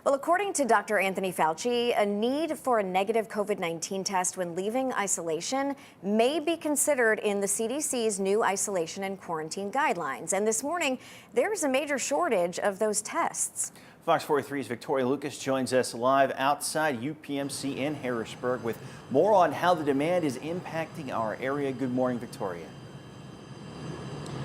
Well, according to Dr. Anthony Fauci, a need for a negative COVID-19 test when leaving isolation may be considered in the CDC's new isolation and quarantine guidelines. And this morning, there's a major shortage of those tests. Fox 43's Victoria Lucas joins us live outside UPMC in Harrisburg with more on how the demand is impacting our area. Good morning, Victoria.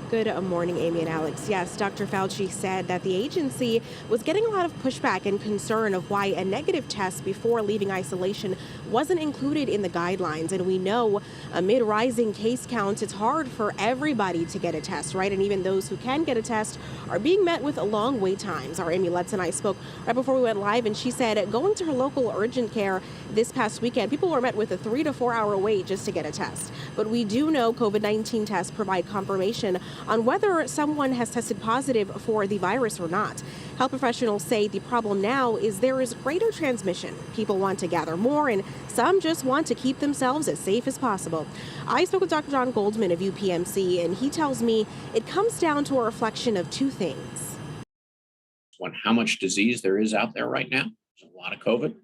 Good morning, Amy and Alex. Yes, Dr. Fauci said that the agency was getting a lot of pushback and concern of why a negative test before leaving isolation wasn't included in the guidelines. And we know amid rising case counts, it's hard for everybody to get a test, right? And even those who can get a test are being met with long wait times. Our Amy Letts and I spoke right before we went live, and she said going to her local urgent care this past weekend, people were met with a 3 to 4 hour wait just to get a test. But we do know COVID-19 tests provide confirmation on whether someone has tested positive for the virus or not. Health professionals say the problem now is there is greater transmission. People want to gather more, and some just want to keep themselves as safe as possible. I spoke with Dr. John Goldman of UPMC, and he tells me it comes down to a reflection of two things. One, how much disease there is out there right now. There's a lot of COVID.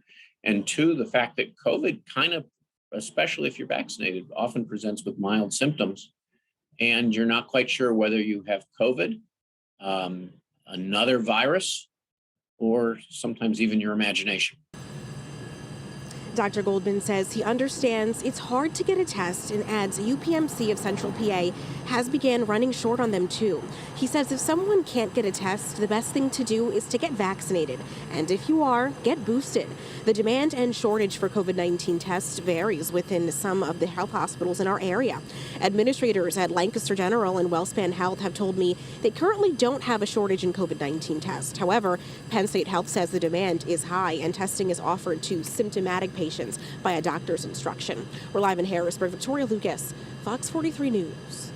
And two, the fact that COVID kind of, especially if you're vaccinated, often presents with mild symptoms. And you're not quite sure whether you have COVID, another virus, or sometimes even your imagination. Dr. Goldman says he understands it's hard to get a test and adds UPMC of Central PA has began running short on them too. He says if someone can't get a test, the best thing to do is to get vaccinated. And if you are, get boosted. The demand and shortage for COVID-19 tests varies within some of the health hospitals in our area. Administrators at Lancaster General and WellSpan Health have told me they currently don't have a shortage in COVID-19 tests. However, Penn State Health says the demand is high and testing is offered to symptomatic patients by a doctor's instruction. We're live in Harrisburg. Victoria Lucas, Fox 43 News.